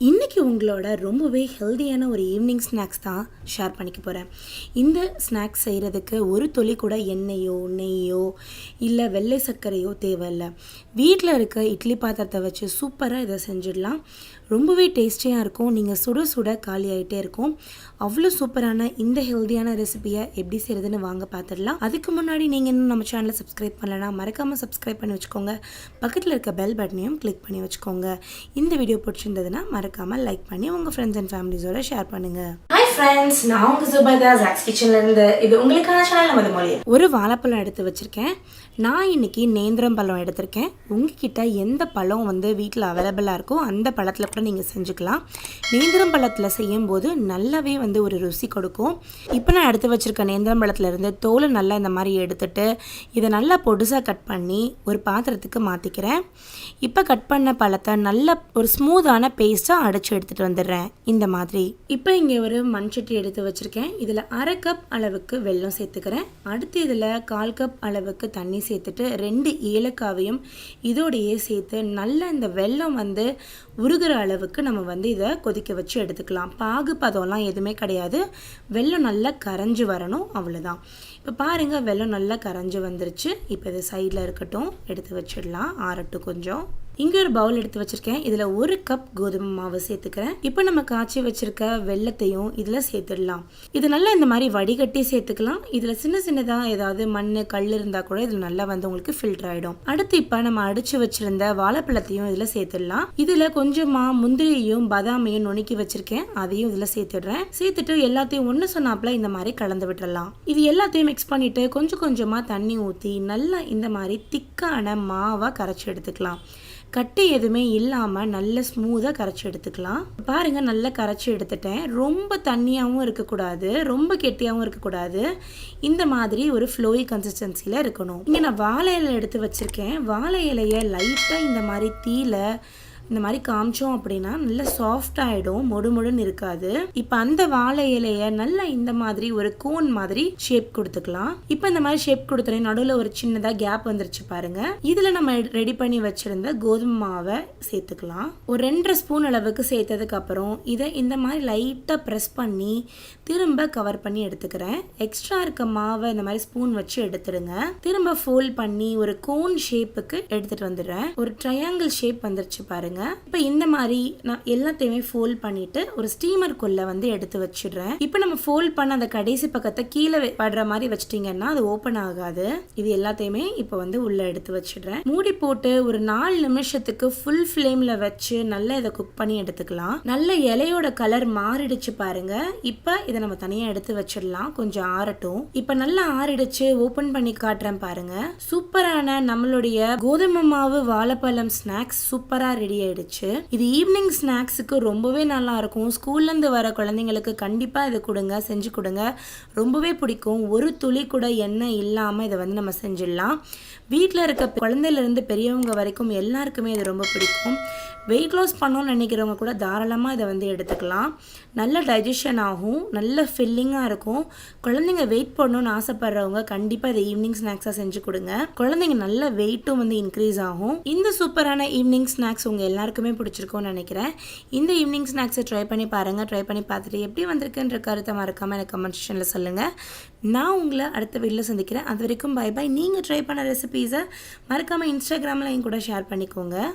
இன்றைக்கி உங்களோட ரொம்பவே ஹெல்தியான ஒரு ஈவினிங் ஸ்நாக்ஸ் தான் ஷேர் பண்ணிக்க போகிறேன். இந்த ஸ்நாக்ஸ் செய்கிறதுக்கு ஒரு துளி கூட எண்ணெயோ நெய்யோ இல்லை வெள்ளை சர்க்கரையோ தேவையில்லை. வீட்டில் இருக்க இட்லி பாத்திரத்தை வச்சு சூப்பராக இதை செஞ்சிடலாம். ரொம்பவே டேஸ்டியாக இருக்கும். நீங்கள் சுட சுட காலி ஆகிட்டே இருக்கும். அவ்வளோ சூப்பரான இந்த ஹெல்தியான ரெசிபியை எப்படி செய்கிறதுன்னு வாங்க பார்த்துடலாம். அதுக்கு முன்னாடி நீங்கள் இன்னும் நம்ம சேனலை சப்ஸ்கிரைப் பண்ணலைன்னா மறக்காமல் சப்ஸ்கிரைப் பண்ணி வச்சுக்கோங்க. பக்கத்தில் இருக்க பெல் பட்டனையும் கிளிக் பண்ணி வச்சுக்கோங்க. இந்த வீடியோ பிடிச்சிருந்ததுன்னா மறக்காமல் லைக் பண்ணி உங்கள் ஃப்ரெண்ட்ஸ் அண்ட் ஃபேமிலிஸோட ஷேர் பண்ணுங்கள். ஹாய் ஃப்ரெண்ட்ஸ், நான் உங்கள் சுபதா ஜாக்ஸ் கிச்சன்லேருந்து. இது உங்களுக்கான சேனல். நமது மொழி ஒரு வாழைப்பழம் எடுத்து வச்சுருக்கேன். நான் இன்னைக்கு நேந்திரம் பழம் எடுத்திருக்கேன். உங்ககிட்ட எந்த பழம் வீட்டில் அவைலபிளாக இருக்கோ அந்த பழத்தில் கூட நீங்கள் செஞ்சுக்கலாம். நேந்திரம் பழத்தில் செய்யும்போது நல்லாவே ஒரு ருசி கொடுக்கும். இப்போ நான் எடுத்து வச்சுருக்க நேந்திரம் பழத்துலேருந்து தோலை நல்லா இந்த மாதிரி எடுத்துட்டு இதை நல்லா பொடுசாக கட் பண்ணி ஒரு பாத்திரத்துக்கு மாற்றிக்கிறேன். இப்போ கட் பண்ண பழத்தை நல்ல ஒரு ஸ்மூத்தான பேஸ்ட்டாக அடைச்சி எடுத்துகிட்டு வந்துடுறேன் இந்த மாதிரி. இப்போ இங்கே ஒரு மண்சட்டி எடுத்து வச்சுருக்கேன். இதில் 1/2 கப் அளவுக்கு வெல்லம் சேர்த்துக்கிறேன். அடுத்து இதில் 1/4 கப் அளவுக்கு தண்ணி சேர்த்துட்டு 2 ஏலக்காவையும் இதோடையே சேர்த்து நல்லா இந்த வெல்லம் உருகிற அளவுக்கு நம்ம இதை கொதிக்க வச்சு எடுத்துக்கலாம். பாகு பதம்லாம் எதுவுமே கிடையாது. வெல்லம் நல்லா கரைஞ்சி வரணும், அவ்வளோதான். இப்போ பாருங்கள், வெல்லம் நல்லா கரைஞ்சி வந்துருச்சு. இப்போ இது சைடில் இருக்கட்டும், எடுத்து வச்சிடலாம், ஆறட்டும் கொஞ்சம். இங்கே ஒரு பவுல் எடுத்து வச்சுருக்கேன். இதில் 1 கப் கோதுமை மாவு சேர்த்துக்கிறேன். இப்போ நம்ம காய்ச்சி வச்சுருக்க வெல்லத்தையும் இதில் சேர்த்துடலாம். இது நல்லா இந்த மாதிரி வடிகட்டி சேர்த்துக்கலாம். இதில் சின்ன சின்னதாக ஏதாவது மண் கல் இருந்தால் கூட இதில் நல்லா உங்களுக்கு ஃபில்டர் ஆகிடும். அடுத்து இப்போ நம்ம அடித்து வச்சுருந்த வாழைப்பழத்தையும் இதில் சேர்த்துடலாம். இதில் கொஞ்சமாக முந்திரியையும் பாதாமையும் நுணுக்கி வச்சுருக்கேன், அதையும் இதில் சேர்த்துடுறேன். சேர்த்துட்டு எல்லாத்தையும் ஒன்று சொன்னாப்பில் இந்த மாதிரி கலந்து விட்டுடலாம். இது எல்லாத்தையும் மிக்ஸ் பண்ணிவிட்டு கொஞ்சம் கொஞ்சமாக தண்ணி ஊற்றி நல்லா இந்த மாதிரி திக்கான மாவாக கரைச்சி எடுத்துக்கலாம். கட்டி எதுவுமே இல்லாமல் நல்ல ஸ்மூத்தாக கரைச்சி எடுத்துக்கலாம். பாருங்கள், நல்லா கரைச்சி எடுத்துட்டேன். ரொம்ப தண்ணியாகவும் இருக்கக்கூடாது, ரொம்ப கெட்டியாகவும் இருக்கக்கூடாது. இந்த மாதிரி ஒரு ஃப்ளோயி கன்சிஸ்டன்சியில் இருக்கணும். இங்கே நான் வாழை இலை எடுத்து வச்சுருக்கேன். வாழை இலையை லைட்டாக இந்த மாதிரி தீயில இந்த மாதிரி காமிச்சோம் அப்படின்னா நல்லா சாஃப்ட் ஆகிடும், மொடுமொடுன்னு இருக்காது. இப்போ அந்த வாழை இலையை நல்லா இந்த மாதிரி ஒரு கோன் மாதிரி ஷேப் கொடுத்துக்கலாம். இப்போ இந்த மாதிரி ஷேப் கொடுத்துறேன். நடுவில் ஒரு சின்னதாக கேப் வந்துருச்சு பாருங்க. இதில் நம்ம ரெடி பண்ணி வச்சிருந்த கோதுமை மாவை சேர்த்துக்கலாம். ஒரு 2.5 ஸ்பூன் அளவுக்கு சேர்த்ததுக்கு அப்புறம் இதை இந்த மாதிரி லைட்டாக ப்ரெஸ் பண்ணி திரும்ப கவர் பண்ணி எடுத்துக்கிறேன். எக்ஸ்ட்ரா இருக்க மாவை இந்த மாதிரி ஸ்பூன் வச்சு எடுத்துடுங்க. திரும்ப ஃபோல்ட் பண்ணி ஒரு கோன் ஷேப்புக்கு எடுத்துட்டு வந்துடுறேன். ஒரு ட்ரையாங்கிள் ஷேப் வந்துருச்சு பாருங்க. இப்போ இந்த மாதிரி நான் எல்லாத்தையுமே ஃபோல்ட் பண்ணிட்டு ஒரு ஸ்டீமருக்குள்ள எடுத்து வச்சிடுறேன். இப்போ நம்ம ஃபோல்ட் பண்ண அந்த கடைசி பக்கத்தை கீழே படுற மாதிரி வச்சிட்டீங்கன்னா அது ஓப்பன் ஆகாது. இது எல்லாத்தையுமே இப்போ உள்ள எடுத்து வச்சிடுறேன். மூடி போட்டு ஒரு 4 நிமிஷத்துக்கு ஃபுல் ஃப்ளேம்ல வச்சு நல்லா இதை குக் பண்ணி எடுத்துக்கலாம். நல்ல இலையோட கலர் மாறிடுச்சு பாருங்க. இப்போ இதை நம்ம தனியா எடுத்து வச்சிடலாம், கொஞ்சம் ஆறட்டும். இப்போ நல்லா ஆறிடுச்சு. ஓபன் பண்ணி காட்டுறேன் பாருங்க. சூப்பரான நம்மளுடைய கோதுமை மாவு வாழைப்பழம் ஸ்நாக்ஸ் சூப்பரா ரெடி ஆயிடுச்சு. இது ஈவினிங் ஸ்நாக்ஸுக்கு ரொம்பவே நல்லா இருக்கும். ஸ்கூல்ல இருந்து வர குழந்தைங்களுக்கு கண்டிப்பா இதை கொடுங்க, செஞ்சு கொடுங்க, ரொம்பவே பிடிக்கும். ஒரு துளி கூட எண்ணெய் இல்லாம இதை நம்ம செஞ்சிடலாம். வீட்டில் இருக்க குழந்தையில இருந்து பெரியவங்க வரைக்கும் எல்லாருக்குமே இது ரொம்ப பிடிக்கும். வெயிட் லாஸ் பண்ணணும்னு நினைக்கிறவங்க கூட தாராளமாக இதை எடுத்துக்கலாம். நல்ல டைஜஷன் ஆகும், நல்ல ஃபில்லிங்காக இருக்கும். குழந்தைங்க வெயிட் பண்ணணும்னு ஆசைப்படுறவங்க கண்டிப்பாக இதை ஈவினிங் ஸ்நாக்ஸாக செஞ்சு கொடுங்க. குழந்தைங்க நல்ல வெயிட்டும் இன்க்ரீஸ் ஆகும். இந்த சூப்பரான ஈவினிங் ஸ்நாக்ஸ் உங்கள் எல்லாருக்குமே பிடிச்சிருக்கும்னு நினைக்கிறேன். இந்த ஈவினிங் ஸ்நாக்ஸை ட்ரை பண்ணி பாருங்கள். ட்ரை பண்ணி பார்த்துட்டு எப்படி வந்திருக்குன்ற கருத்தை மறக்காமல் எனக்கு கமெண்ட் செக்ஷனில் சொல்லுங்கள். நான் உங்களை அடுத்த வீடியோவில் சந்திக்கிறேன். அது வரைக்கும் பை பை. நீங்கள் ட்ரை பண்ண ரெசிபீஸை மறக்காமல் இன்ஸ்டாகிராமில் என் கூட ஷேர் பண்ணிக்கோங்க.